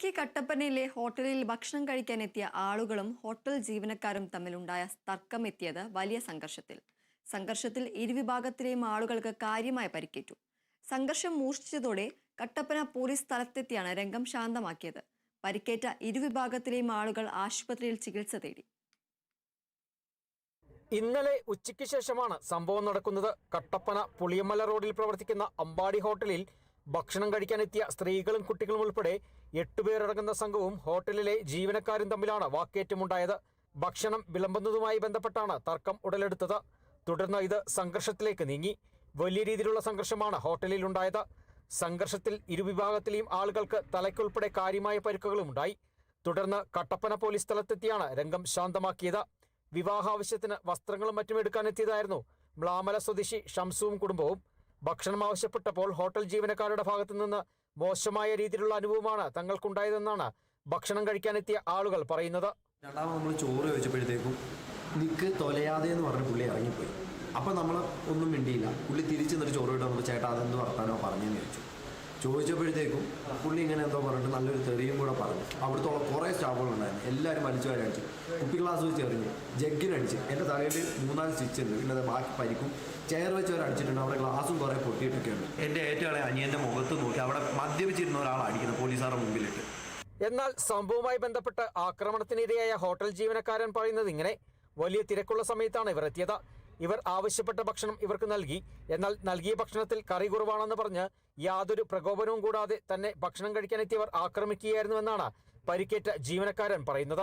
ഇടുക്കി കട്ടപ്പനയിലെ ഹോട്ടലിൽ ഭക്ഷണം കഴിക്കാനെത്തിയ ആളുകളും ഹോട്ടൽ ജീവനക്കാരും തമ്മിലുണ്ടായ തർക്കം എത്തിയത് വലിയ സംഘർഷത്തിൽ ഇരുവിഭാഗത്തിലെയും ആളുകൾക്ക് കാര്യമായ പരിക്കേറ്റു. സംഘർഷം മൂർച്ഛിച്ചതോടെ കട്ടപ്പന പോലീസ് സ്ഥലത്തെത്തിയാണ് രംഗം ശാന്തമാക്കിയത്. പരിക്കേറ്റ ഇരുവിഭാഗത്തിലെയും ആളുകൾ ആശുപത്രിയിൽ ചികിത്സ തേടി. ഇന്നലെ ഉച്ചയ്ക്ക് ശേഷമാണ് സംഭവം നടക്കുന്നത്. കട്ടപ്പന പുളിയമല റോഡിൽ പ്രവർത്തിക്കുന്ന അമ്പാടി ഹോട്ടലിൽ ഭക്ഷണം കഴിക്കാനെത്തിയ സ്ത്രീകളും കുട്ടികളും ഉൾപ്പെടെ 8 പേരടങ്ങുന്ന സംഘവും ഹോട്ടലിലെ ജീവനക്കാരും തമ്മിലാണ് വാക്കേറ്റമുണ്ടായത്. ഭക്ഷണം വിളമ്പുന്നതുമായി ബന്ധപ്പെട്ടാണ് തർക്കം ഉടലെടുത്തത്. തുടർന്ന് ഇത് സംഘർഷത്തിലേക്ക് നീങ്ങി. വലിയ രീതിയിലുള്ള സംഘർഷമാണ് ഹോട്ടലിൽ ഉണ്ടായത്. സംഘർഷത്തിൽ ഇരുവിഭാഗത്തിലെയും ആളുകൾക്ക് തലയ്ക്കുൾപ്പെടെ കാര്യമായ പരിക്കുകളും ഉണ്ടായി. തുടർന്ന് കട്ടപ്പന പോലീസ് സ്ഥലത്തെത്തിയാണ് രംഗം ശാന്തമാക്കിയത്. വിവാഹാവശ്യത്തിന് വസ്ത്രങ്ങളും മറ്റും എടുക്കാനെത്തിയതായിരുന്നു മ്ലാമല സ്വദേശി ഷംസുവും കുടുംബവും. ഭക്ഷണം ആവശ്യപ്പെട്ടപ്പോൾ ഹോട്ടൽ ജീവനക്കാരുടെ ഭാഗത്തു നിന്ന് മോശമായ രീതിയിലുള്ള അനുഭവമാണ് തങ്ങൾക്കുണ്ടായതെന്നാണ് ഭക്ഷണം കഴിക്കാനെത്തിയ ആളുകൾ പറയുന്നത്. രണ്ടാമത് നമ്മൾ ചോറ് ചോദിച്ചപ്പോഴത്തേക്കും നിക്ക് തൊലയാതെ എന്ന് പറഞ്ഞ പുള്ളി ഇറങ്ങിപ്പോയി. അപ്പോൾ നമ്മൾ ഒന്നും മിണ്ടിയില്ല. പുള്ളി തിരിച്ചു നിന്നൊരു ചോറ് ഇട്ട് വന്നപ്പോൾ ചേട്ടാ അതെന്ത് വർത്താനോ പറഞ്ഞെന്ന് ചോദിച്ചപ്പോഴത്തേക്കും പുള്ളി ഇങ്ങനെ എന്തോ പറഞ്ഞിട്ട് നല്ലൊരു തെറിയും കൂടെ പറഞ്ഞു. അവിടുത്തെ കുറേ സ്റ്റാഫുകളുണ്ടായിരുന്നു. എല്ലാവരും വലിച്ചു വാരി അടിച്ചു. കുപ്പി ഗ്ലാസ് വെച്ച് എറിഞ്ഞ് ജഗ്ഗിനടിച്ച് എൻ്റെ തലയിൽ 3-4 സ്റ്റിച്ച് ഉണ്ട്. പിന്നെ ബാക്കി പരിക്കും ചെയർ വെച്ച് അവർ അടിച്ചിട്ടുണ്ട്. അവിടെ ഗ്ലാസും കുറേ പൊട്ടിയിട്ടൊക്കെ ഉണ്ട്. എൻ്റെ ഏറ്റവും ഇളയ അനിയൻ്റെ മുഖത്ത് നോക്കി അവിടെ മദ്യപിച്ചിരുന്ന ഒരാൾ അടിക്കുന്നത് പോലീസുകാരുടെ മുമ്പിലിട്ട്. എന്നാൽ സംഭവവുമായി ബന്ധപ്പെട്ട് ആക്രമണത്തിനിരയായ ഹോട്ടൽ ജീവനക്കാരൻ പറയുന്നത് ഇങ്ങനെ: വലിയ തിരക്കുള്ള സമയത്താണ് ഇവർ എത്തിയത്. ഇവർ ആവശ്യപ്പെട്ട ഭക്ഷണം ഇവർക്ക് നൽകി. എന്നാൽ നൽകിയ ഭക്ഷണത്തിൽ കറി കുറവാണെന്ന് പറഞ്ഞ് യാതൊരു പ്രകോപനവും കൂടാതെ തന്നെ ഭക്ഷണം കഴിക്കാനെത്തിയവർ ആക്രമിക്കുകയായിരുന്നുവെന്നാണ് പരിക്കേറ്റ ജീവനക്കാരൻ പറയുന്നത്.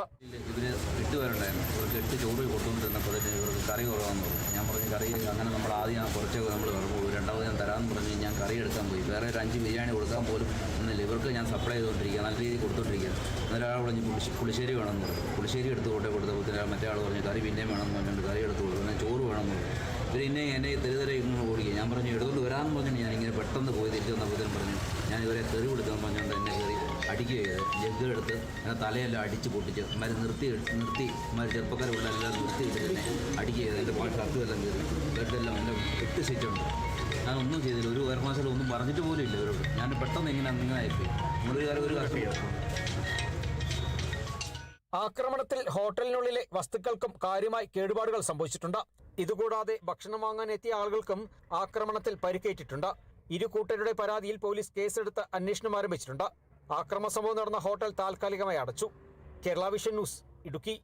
ഇവര് 8 പേരുണ്ടായിരുന്നു. ഇവർക്ക് 8 ചോറ് കൊണ്ടുവന്നിരുന്നപ്പോൾ ഇവർക്ക് കറി കുറവാന്ന് പറഞ്ഞു. ഞാൻ പറഞ്ഞു കറി അങ്ങനെ നമ്മൾ ആദ്യം കുറച്ചൊക്കെ നമ്മൾ ഇറങ്ങുള്ളൂ. രണ്ടാമത് ഞാൻ തരാമെന്ന് പറഞ്ഞ് ഞാൻ കറി എടുക്കാൻ പോയി. വേറെ ഒരു 5 ബിരിയാണി കൊടുക്കാൻ പോലും ഒന്നുമില്ല. ഇവർക്ക് ഞാൻ സപ്ലൈ ചെയ്തുകൊണ്ടിരിക്കുക, നല്ല രീതിയിൽ കൊടുത്തോണ്ടിരിക്കുക. ഒരാൾ പറഞ്ഞ് പുളിശ്ശേരി വേണമെന്ന് പറഞ്ഞു. പുളിശ്ശേരി എടുത്ത് കൊടുത്തപ്പോൾ മറ്റേ ആൾ പറഞ്ഞ് കറി പിന്നെയും വേണമെന്ന് പറഞ്ഞിട്ട് കറി എടുത്ത് കൊടുത്തു. ചോറ് വേണമെന്ന് പറഞ്ഞു. ഇവർ എന്നെ തെരുതെരെ ഇങ്ങനെ ഓടിക്കുക. ഞാൻ പറഞ്ഞു എടുത്തുകൊണ്ട് വരാമെന്ന് പറഞ്ഞിട്ട് ഞാൻ ഇങ്ങനെ പെട്ടെന്ന് പോയി തിരിച്ചു വന്നപ്പോഴത്തേനും പറഞ്ഞു ഞാൻ ഇവരെ തെറി കൊടുക്കാൻ പറഞ്ഞുകൊണ്ട് എന്നെ കയറി അടിക്കുക ചെയ്ത്. ജഗ് എടുത്ത് എന്നെ തലയെല്ലാം അടിച്ച് പൊട്ടിച്ച് ഇമാർ നിർത്തി ഇമാർ ചെറുപ്പക്കാരെല്ലാം നിർത്തി തന്നെ അടിക്കുക ചെയ്ത്. എൻ്റെ ഷർട്ടും എല്ലാം കയറി ബ്ലഡെല്ലാം എൻ്റെ 8 സീറ്റുണ്ട്. ഞാനൊന്നും ചെയ്തില്ല. ഒരു കാരണവശാലും ഒന്നും പറഞ്ഞിട്ട് പോലും ഇല്ല ഇവരോട്. ഞാൻ പെട്ടെന്ന് ഇങ്ങനെ ആയിപ്പോയി. ഒരു കഷ്ടം. ആക്രമണത്തിൽ ഹോട്ടലിനുള്ളിലെ വസ്തുക്കൾക്കും കാര്യമായി കേടുപാടുകൾ സംഭവിച്ചിട്ടുണ്ട്. ഇതുകൂടാതെ ഭക്ഷണം വാങ്ങാൻ എത്തിയ ആളുകൾക്കും ആക്രമണത്തിൽ പരിക്കേറ്റിട്ടുണ്ട്. ഇരു കൂട്ടരുടെ പരാതിയിൽ പോലീസ് കേസെടുത്ത് അന്വേഷണം ആരംഭിച്ചിട്ടുണ്ട്. ആക്രമണ സംഭവം നടന്ന ഹോട്ടൽ താൽക്കാലികമായി അടച്ചു. Kerala vision news, Idukki.